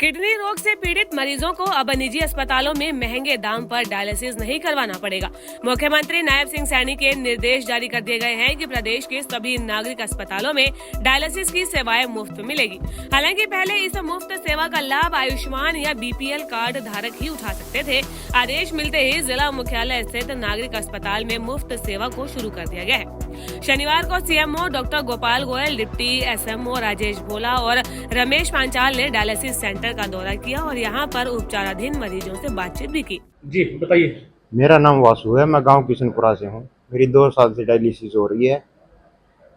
Kidney रोग से पीड़ित मरीजों को अब निजी अस्पतालों में महंगे दाम पर डायलिसिस नहीं करवाना पड़ेगा। मुख्यमंत्री नायब सिंह सैनी के निर्देश जारी कर दिए गए हैं कि प्रदेश के सभी नागरिक अस्पतालों में डायलिसिस की सेवाएं मुफ्त मिलेगी। हालांकि पहले इस मुफ्त सेवा का लाभ आयुष्मान या बीपीएल कार्ड धारक ही उठा सकते थे। आदेश मिलते ही जिला मुख्यालय स्थित नागरिक अस्पताल में मुफ्त सेवा को शुरू कर दिया गया है। शनिवार को CMO doctor Gopal Goyal, deputy SMO Rajesh Bhola और रमेश पांचाल ने डायलिसिस सेंटर का दौरा किया और यहां पर उपचाराधीन मरीजों से बातचीत भी की। जी बताइए। मेरा नाम वासु है, मैं गांव किशनपुरा से हूं। मेरी 2 साल से डायलिसिस हो रही है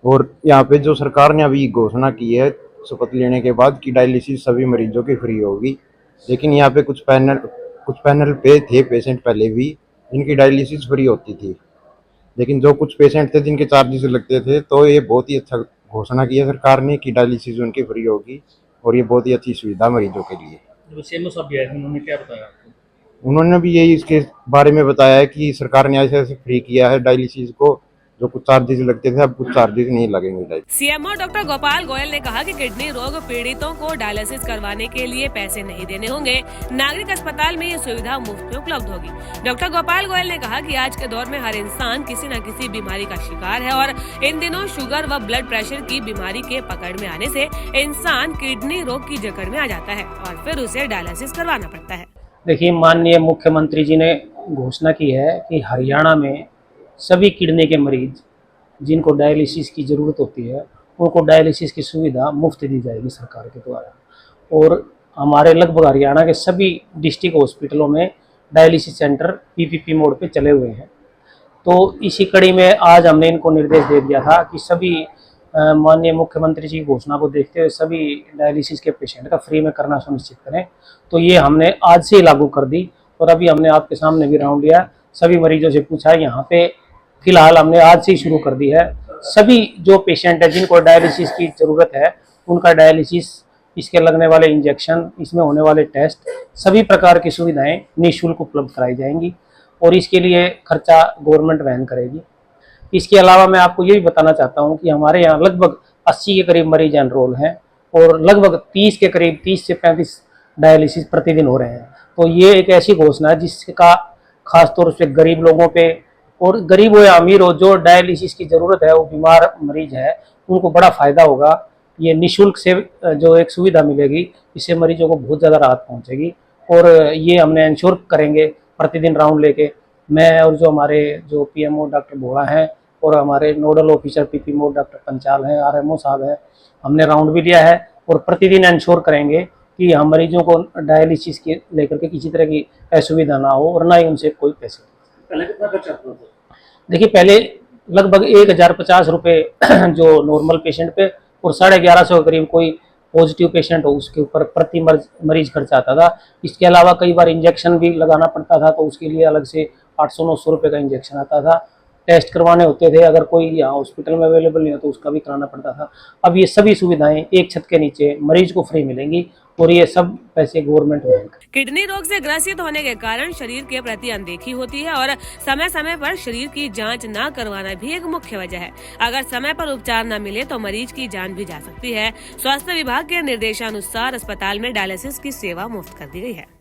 और यहाँ पे जो सरकार ने अभी घोषणा की है शपथ लेने के बाद कि डायलिसिस सभी मरीजों की फ्री होगी, लेकिन यहाँ पे कुछ पैनल पे थे पेशेंट पहले भी जिनकी डायलिसिस फ्री होती थी, लेकिन जो कुछ पेशेंट थे जिनके चार्जेस लगते थे, तो ये बहुत ही अच्छा घोषणा की है सरकार ने कि डायलिसिस उनकी फ्री होगी और ये बहुत ही अच्छी सुविधा मरीजों के लिए। जो सीएमओ साहब भी आए थे, उन्होंने क्या बताया आपको? उन्होंने भी यही इसके बारे में बताया है कि सरकार ने ऐसे ऐसे फ्री किया है डायलिसिस को, जो कुछ चार्जेस लगते थे अब कुछ चार्जेस नहीं लगेंगे। सीएमओ डॉक्टर गोपाल गोयल ने कहा कि किडनी रोग पीड़ितों को डायलिसिस करवाने के लिए पैसे नहीं देने होंगे। नागरिक अस्पताल में ये सुविधा मुफ्त में उपलब्ध होगी। डॉक्टर गोपाल गोयल ने कहा कि आज के दौर में हर इंसान किसी न किसी बीमारी का शिकार है और इन दिनों शुगर व ब्लड प्रेशर की बीमारी के पकड़ में आने से इंसान किडनी रोग की जकड़ में आ जाता है और फिर उसे डायलिसिस करवाना पड़ता है। देखिए, माननीय मुख्यमंत्री जी ने घोषणा की है कि हरियाणा में सभी किडनी के मरीज जिनको डायलिसिस की ज़रूरत होती है उनको डायलिसिस की सुविधा मुफ्त दी जाएगी सरकार के द्वारा। और हमारे लगभग हरियाणा के सभी डिस्ट्रिक्ट हॉस्पिटलों में डायलिसिस सेंटर पीपीपी मोड पे चले हुए हैं। तो इसी कड़ी में आज हमने इनको निर्देश दे दिया था कि सभी माननीय मुख्यमंत्री जी की घोषणा को देखते हुए सभी डायलिसिस के पेशेंट का फ्री में करना सुनिश्चित करें। तो ये हमने आज से ही लागू कर दी और अभी हमने आपके सामने भी राउंड लिया, सभी मरीजों से पूछा। यहाँ पे फिलहाल हमने आज से ही शुरू कर दी है। सभी जो पेशेंट है जिनको डायलिसिस की ज़रूरत है उनका डायलिसिस, इसके लगने वाले इंजेक्शन, इसमें होने वाले टेस्ट, सभी प्रकार की सुविधाएं निःशुल्क उपलब्ध कराई जाएंगी और इसके लिए खर्चा गवर्नमेंट वहन करेगी। इसके अलावा मैं आपको ये भी बताना चाहता हूँ कि हमारे यहाँ लगभग 80 के करीब मरीज एनरोल हैं और लगभग 30 के करीब 30 से 35 डायलिसिस प्रतिदिन हो रहे हैं। तो ये एक ऐसी घोषणा है जिसका खासतौर से गरीब लोगों पे, और गरीब हो या अमीर हो, जो डायलिसिस की ज़रूरत है, वो बीमार मरीज है, उनको बड़ा फ़ायदा होगा। ये निःशुल्क से जो एक सुविधा मिलेगी, इससे मरीजों को बहुत ज़्यादा राहत पहुंचेगी और ये हमने इंश्योर करेंगे प्रतिदिन राउंड लेके। मैं और जो हमारे जो पीएमओ डॉक्टर भोला हैं और हमारे नोडल ऑफिसर पीपी मोड डॉक्टर पंचाल हैं, आरएमओ साहब हैं, हमने राउंड भी लिया है और प्रतिदिन इंश्योर करेंगे कि हम मरीजों को डायलिसिस के लेकर के किसी तरह की असुविधा ना हो और ना ही उनसे कोई पैसे। पहले कितना खर्चा आता था? देखिए, पहले लगभग 1050 रुपये जो नॉर्मल पेशेंट पे और 1150 के करीब कोई पॉजिटिव पेशेंट हो उसके ऊपर प्रति मरीज खर्चा आता था। इसके अलावा कई बार इंजेक्शन भी लगाना पड़ता था, तो उसके लिए अलग से 800-900 रुपये का इंजेक्शन आता था। टेस्ट करवाने होते थे, अगर कोई यहाँ हॉस्पिटल में अवेलेबल नहीं हो तो उसका भी कराना पड़ता था। अब ये सभी सुविधाएं एक छत के नीचे मरीज को फ्री मिलेंगी और ये सब पैसे गवर्नमेंट वहन। किडनी रोग से ग्रसित होने के कारण शरीर के प्रति अनदेखी होती है और समय समय पर शरीर की जांच न करवाना भी एक मुख्य वजह है। अगर समय पर उपचार न मिले तो मरीज की जान भी जा सकती है। स्वास्थ्य विभाग के निर्देशानुसार अस्पताल में डायलिसिस की सेवा मुफ्त कर दी गई है।